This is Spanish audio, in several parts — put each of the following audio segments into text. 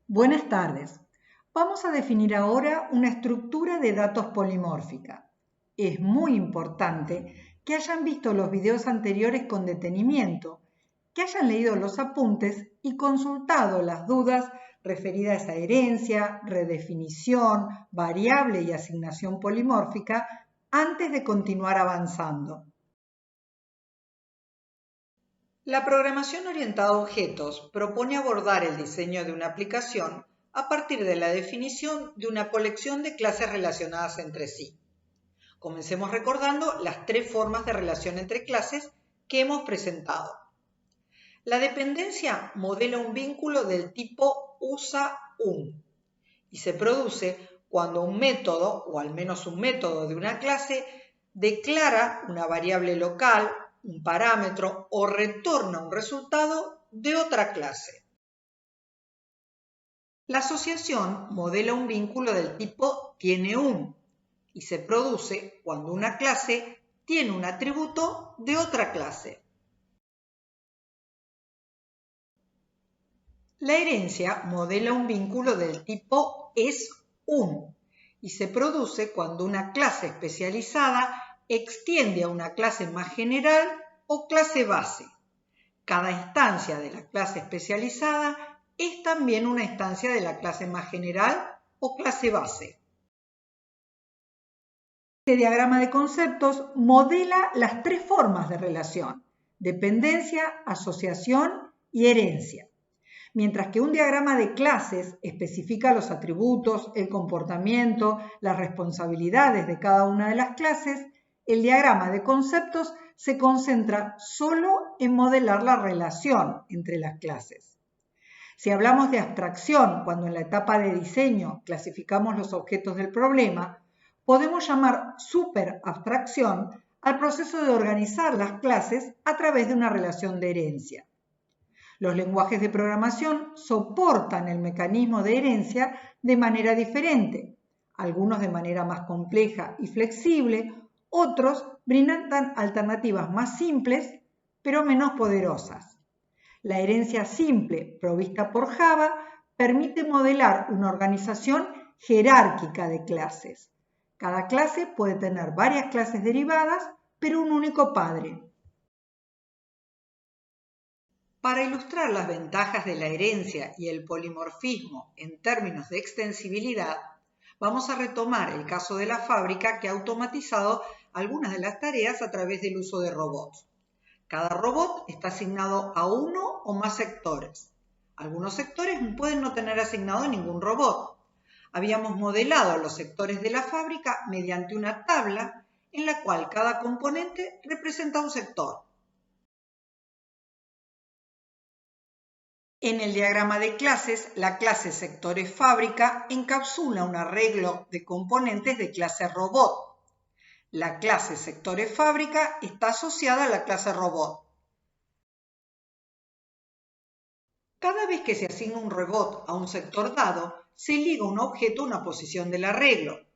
Buenas tardes. Vamos a definir ahora una estructura de datos polimórfica. Es muy importante que hayan visto los videos anteriores con detenimiento, que hayan leído los apuntes y consultado las dudas referidas a herencia, redefinición, variable y asignación polimórfica antes de continuar avanzando. La programación orientada a objetos propone abordar el diseño de una aplicación a partir de la definición de una colección de clases relacionadas entre sí. Comencemos recordando las tres formas de relación entre clases que hemos presentado. La dependencia modela un vínculo del tipo usa-un y se produce cuando un método, o al menos un método de una clase, declara una variable local, un parámetro o retorna un resultado de otra clase. La asociación modela un vínculo del tipo tiene un y se produce cuando una clase tiene un atributo de otra clase. La herencia modela un vínculo del tipo es un y se produce cuando una clase especializada extiende a una clase más general o clase base. Cada instancia de la clase especializada es también una instancia de la clase más general o clase base. Este diagrama de conceptos modela las tres formas de relación: dependencia, asociación y herencia. Mientras que un diagrama de clases especifica los atributos, el comportamiento, las responsabilidades de cada una de las clases, el diagrama de conceptos se concentra solo en modelar la relación entre las clases. Si hablamos de abstracción, cuando en la etapa de diseño clasificamos los objetos del problema, podemos llamar superabstracción al proceso de organizar las clases a través de una relación de herencia. Los lenguajes de programación soportan el mecanismo de herencia de manera diferente, algunos de manera más compleja y flexible, otros brindan alternativas más simples pero menos poderosas. La herencia simple provista por Java permite modelar una organización jerárquica de clases. Cada clase puede tener varias clases derivadas, pero un único padre. Para ilustrar las ventajas de la herencia y el polimorfismo en términos de extensibilidad, vamos a retomar el caso de la fábrica que ha automatizado algunas de las tareas a través del uso de robots. Cada robot está asignado a uno o más sectores. Algunos sectores pueden no tener asignado ningún robot. Habíamos modelado los sectores de la fábrica mediante una tabla en la cual cada componente representa un sector. En el diagrama de clases, la clase sectores fábrica encapsula un arreglo de componentes de clase robot. La clase sectores fábrica está asociada a la clase robot. Cada vez que se asigna un robot a un sector dado, se liga un objeto a una posición del arreglo.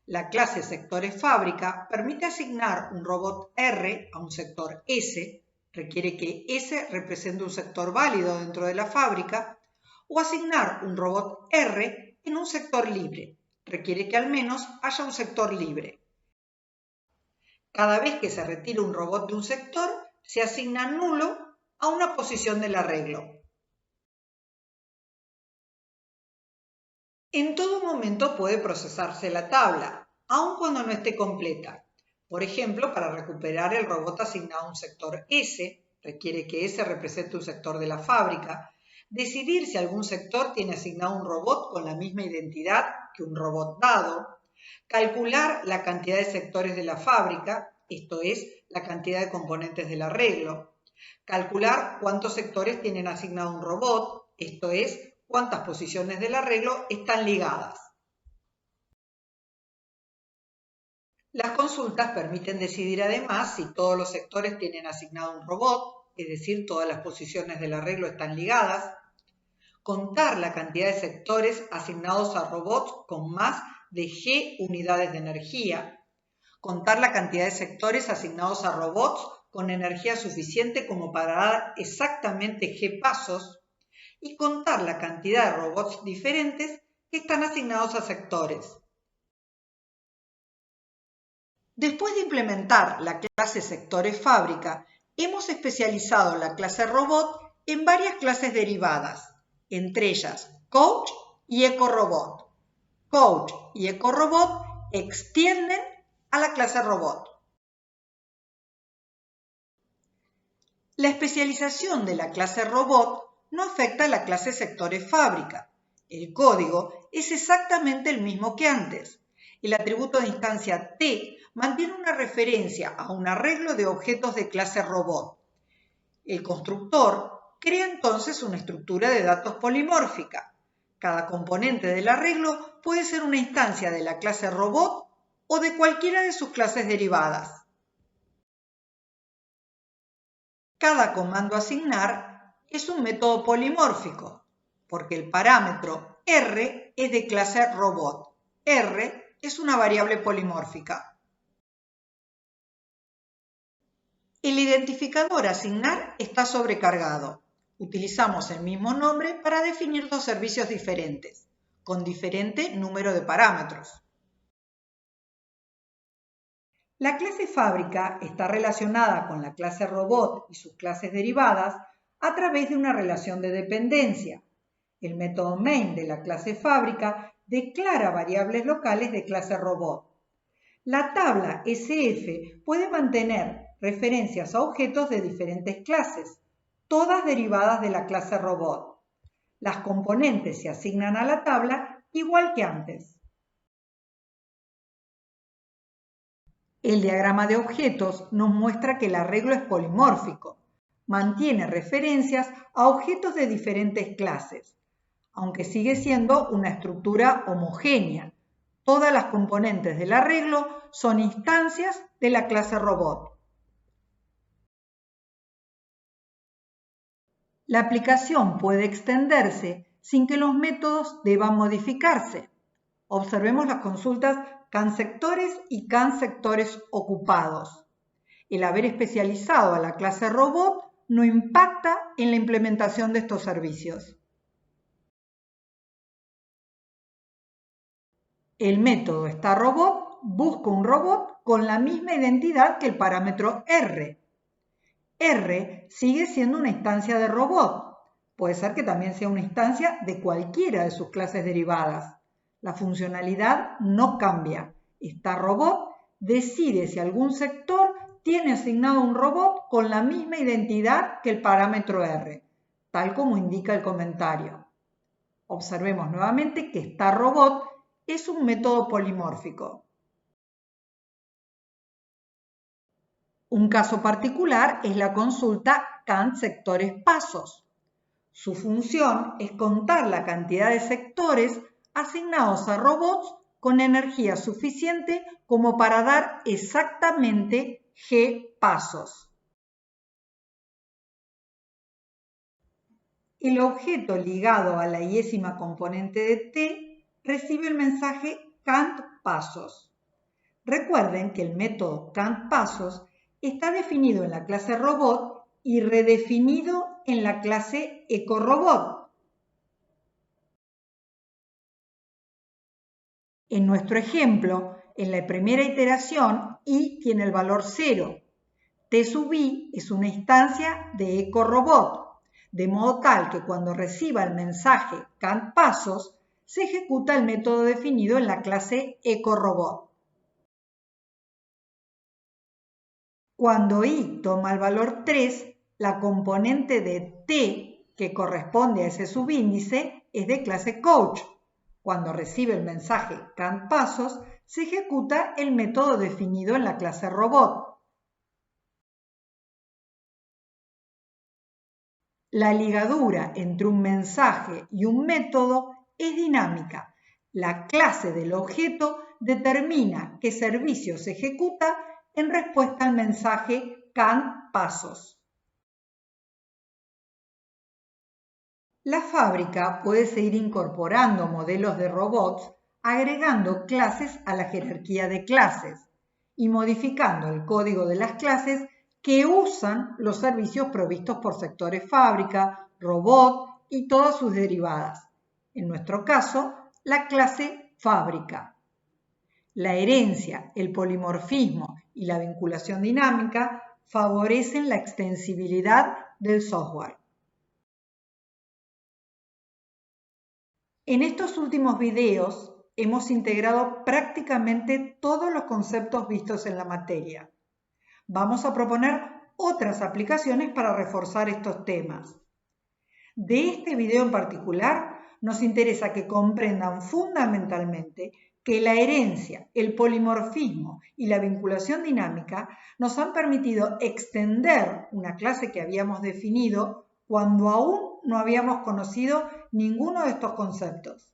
La clase sectores fábrica permite asignar un robot R a un sector S, requiere que S represente un sector válido dentro de la fábrica, o asignar un robot R en un sector libre, requiere que al menos haya un sector libre. Cada vez que se retira un robot de un sector, se asigna nulo a una posición del arreglo. En todo momento puede procesarse la tabla, aun cuando no esté completa. Por ejemplo, para recuperar el robot asignado a un sector S, requiere que S represente un sector de la fábrica, decidir si algún sector tiene asignado un robot con la misma identidad que un robot dado, calcular la cantidad de sectores de la fábrica, esto es, la cantidad de componentes del arreglo, calcular cuántos sectores tienen asignado un robot, esto es, cuántas posiciones del arreglo están ligadas. Las consultas permiten decidir además si todos los sectores tienen asignado un robot, es decir, todas las posiciones del arreglo están ligadas, contar la cantidad de sectores asignados a robots con más de G unidades de energía, contar la cantidad de sectores asignados a robots con energía suficiente como para dar exactamente G pasos, y contar la cantidad de robots diferentes que están asignados a sectores. Después de implementar la clase sectores fábrica, hemos especializado la clase robot en varias clases derivadas, entre ellas Coach y EcoRobot. Coach y EcoRobot extienden a la clase robot. La especialización de la clase robot no afecta a la clase sectores fábrica. El código es exactamente el mismo que antes. El atributo de instancia T mantiene una referencia a un arreglo de objetos de clase robot. El constructor crea entonces una estructura de datos polimórfica. Cada componente del arreglo puede ser una instancia de la clase robot o de cualquiera de sus clases derivadas. Cada comando a asignar es un método polimórfico, porque el parámetro R es de clase robot. R es una variable polimórfica. El identificador asignar está sobrecargado. Utilizamos el mismo nombre para definir dos servicios diferentes, con diferente número de parámetros. La clase fábrica está relacionada con la clase robot y sus clases derivadas a través de una relación de dependencia. El método main de la clase fábrica declara variables locales de clase robot. La tabla SF puede mantener referencias a objetos de diferentes clases, todas derivadas de la clase robot. Las componentes se asignan a la tabla igual que antes. El diagrama de objetos nos muestra que el arreglo es polimórfico. Mantiene referencias a objetos de diferentes clases, aunque sigue siendo una estructura homogénea. Todas las componentes del arreglo son instancias de la clase robot. La aplicación puede extenderse sin que los métodos deban modificarse. Observemos las consultas CAN-sectores y CAN-sectores ocupados. El haber especializado a la clase robot no impacta en la implementación de estos servicios. El método starRobot busca un robot con la misma identidad que el parámetro R. R sigue siendo una instancia de robot. Puede ser que también sea una instancia de cualquiera de sus clases derivadas. La funcionalidad no cambia. starRobot decide si algún sector tiene asignado un robot con la misma identidad que el parámetro R, tal como indica el comentario. Observemos nuevamente que starRobot es un método polimórfico. Un caso particular es la consulta CAN-sectores pasos. Su función es contar la cantidad de sectores asignados a robots con energía suficiente como para dar exactamente G pasos. El objeto ligado a la y-ésima componente de T recibe el mensaje CANT pasos. Recuerden que el método CANT pasos está definido en la clase robot y redefinido en la clase EcoRobot. En nuestro ejemplo, en la primera iteración, i tiene el valor 0. T sub i es una instancia de EcoRobot, de modo tal que cuando reciba el mensaje CANT pasos, se ejecuta el método definido en la clase EcoRobot. Cuando i toma el valor 3, la componente de t que corresponde a ese subíndice es de clase coach. Cuando recibe el mensaje CANT pasos, se ejecuta el método definido en la clase robot. La ligadura entre un mensaje y un método es dinámica. La clase del objeto determina qué servicio se ejecuta en respuesta al mensaje CANT pasos. La fábrica puede seguir incorporando modelos de robots agregando clases a la jerarquía de clases y modificando el código de las clases que usan los servicios provistos por sectores fábrica, robot y todas sus derivadas. En nuestro caso, la clase fábrica. La herencia, el polimorfismo y la vinculación dinámica favorecen la extensibilidad del software. En estos últimos videos hemos integrado prácticamente todos los conceptos vistos en la materia. Vamos a proponer otras aplicaciones para reforzar estos temas. De este video en particular, nos interesa que comprendan fundamentalmente que la herencia, el polimorfismo y la vinculación dinámica nos han permitido extender una clase que habíamos definido cuando aún no habíamos conocido ninguno de estos conceptos.